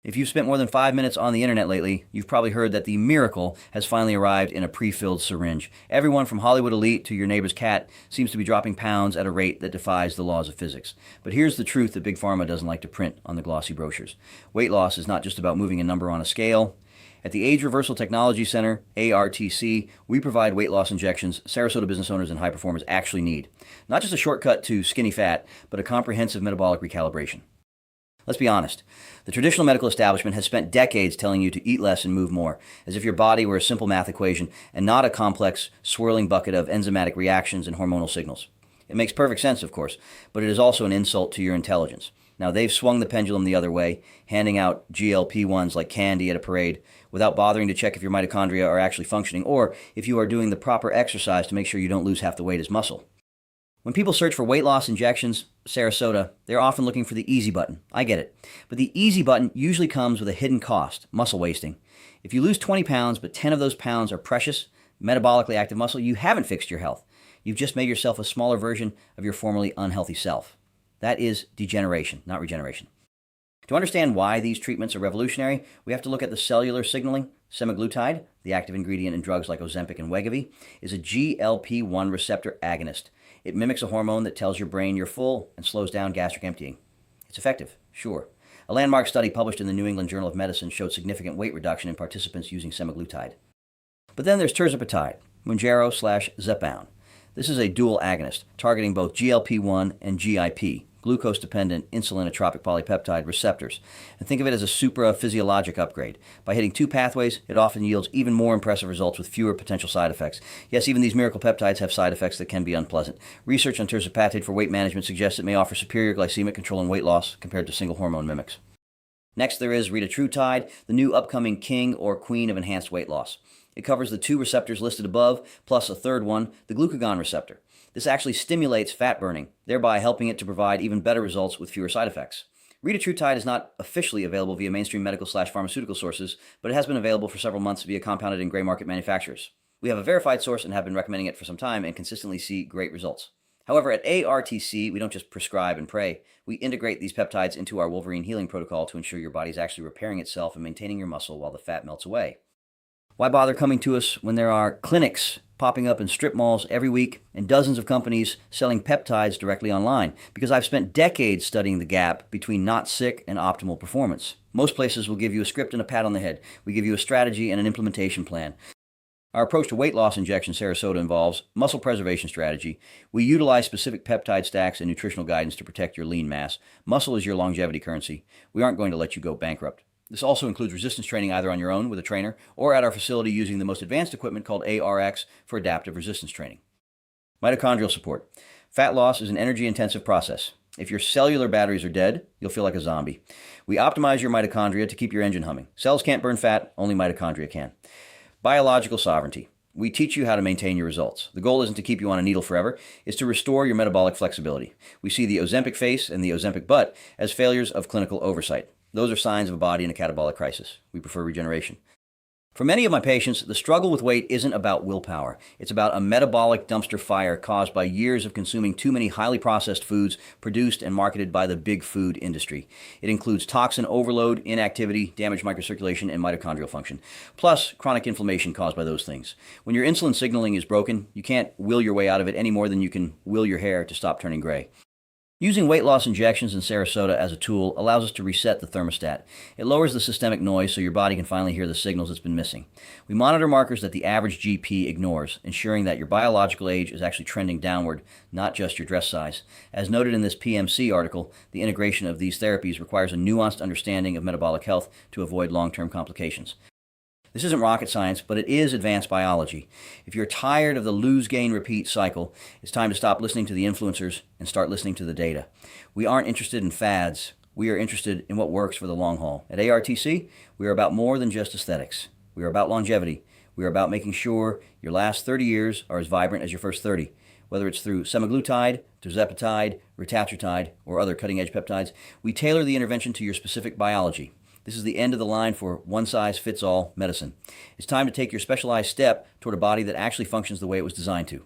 If you've spent more than 5 minutes on the internet lately, you've probably heard that the miracle has finally arrived in a pre-filled syringe. Everyone from Hollywood elite to your neighbor's cat seems to be dropping pounds at a rate that defies the laws of physics. But here's the truth that Big Pharma doesn't like to print on the glossy brochures. Weight loss is not just about moving a number on a scale. At the Age Reversal Technology Center, ARTC, we provide weight loss injections Sarasota business owners and high performers actually need. Not just a shortcut to skinny fat, but a comprehensive metabolic recalibration. Let's be honest. The traditional medical establishment has spent decades telling you to eat less and move more, as if your body were a simple math equation and not a complex, swirling bucket of enzymatic reactions and hormonal signals. It makes perfect sense, of course, but it is also an insult to your intelligence. Now, they've swung the pendulum the other way, handing out GLP-1s like candy at a parade without bothering to check if your mitochondria are actually functioning or if you are doing the proper exercise to make sure you don't lose half the weight as muscle. When people search for weight loss injections, Sarasota, they're often looking for the easy button. I get it. But the easy button usually comes with a hidden cost, muscle wasting. If you lose 20 pounds, but 10 of those pounds are precious, metabolically active muscle, you haven't fixed your health. You've just made yourself a smaller version of your formerly unhealthy self. That is degeneration, not regeneration. To understand why these treatments are revolutionary, we have to look at the cellular signaling. Semaglutide, the active ingredient in drugs like Ozempic and Wegovy, is a GLP-1 receptor agonist. It mimics a hormone that tells your brain you're full and slows down gastric emptying. It's effective, sure. A landmark study published in the New England Journal of Medicine showed significant weight reduction in participants using semaglutide. But then there's tirzepatide, Mounjaro/Zepbound. This is a dual agonist, targeting both GLP-1 and GIP, glucose-dependent insulinotropic polypeptide receptors. And think of it as a supra-physiologic upgrade. By hitting two pathways, it often yields even more impressive results with fewer potential side effects. Yes, even these miracle peptides have side effects that can be unpleasant. Research on tirzepatide for weight management suggests it may offer superior glycemic control and weight loss compared to single hormone mimics. Next, there is retatrutide, the new upcoming king or queen of enhanced weight loss. It covers the two receptors listed above, plus a third one, the glucagon receptor. This actually stimulates fat burning, thereby helping it to provide even better results with fewer side effects. Retatrutide is not officially available via mainstream medical/pharmaceutical sources, but it has been available for several months via compounded and gray market manufacturers. We have a verified source and have been recommending it for some time and consistently see great results. However, at ARTC, we don't just prescribe and pray. We integrate these peptides into our Wolverine healing protocol to ensure your body is actually repairing itself and maintaining your muscle while the fat melts away. Why bother coming to us when there are clinics popping up in strip malls every week and dozens of companies selling peptides directly online? Because I've spent decades studying the gap between not sick and optimal performance. Most places will give you a script and a pat on the head. We give you a strategy and an implementation plan. Our approach to weight loss injection Sarasota involves muscle preservation strategy. We utilize specific peptide stacks and nutritional guidance to protect your lean mass. Muscle is your longevity currency. We aren't going to let you go bankrupt. This also includes resistance training either on your own with a trainer or at our facility using the most advanced equipment called ARX for adaptive resistance training. Mitochondrial support. Fat loss is an energy-intensive process. If your cellular batteries are dead, you'll feel like a zombie. We optimize your mitochondria to keep your engine humming. Cells can't burn fat, only mitochondria can. Biological sovereignty. We teach you how to maintain your results. The goal isn't to keep you on a needle forever, it's to restore your metabolic flexibility. We see the Ozempic face and the Ozempic butt as failures of clinical oversight. Those are signs of a body in a catabolic crisis. We prefer regeneration. For many of my patients, the struggle with weight isn't about willpower. It's about a metabolic dumpster fire caused by years of consuming too many highly processed foods produced and marketed by the big food industry. It includes toxin overload, inactivity, damaged microcirculation, and mitochondrial function, plus chronic inflammation caused by those things. When your insulin signaling is broken, you can't will your way out of it any more than you can will your hair to stop turning gray. Using weight loss injections in Sarasota as a tool allows us to reset the thermostat. It lowers the systemic noise so your body can finally hear the signals it's been missing. We monitor markers that the average GP ignores, ensuring that your biological age is actually trending downward, not just your dress size. As noted in this PMC article, the integration of these therapies requires a nuanced understanding of metabolic health to avoid long-term complications. This isn't rocket science, but it is advanced biology. If you're tired of the lose, gain, repeat cycle, it's time to stop listening to the influencers and start listening to the data. We aren't interested in fads. We are interested in what works for the long haul. At ARTC, we are about more than just aesthetics. We are about longevity. We are about making sure your last 30 years are as vibrant as your first 30. Whether it's through semaglutide, tirzepatide, retatrutide, or other cutting-edge peptides, we tailor the intervention to your specific biology. This is the end of the line for one-size-fits-all medicine. It's time to take your specialized step toward a body that actually functions the way it was designed to.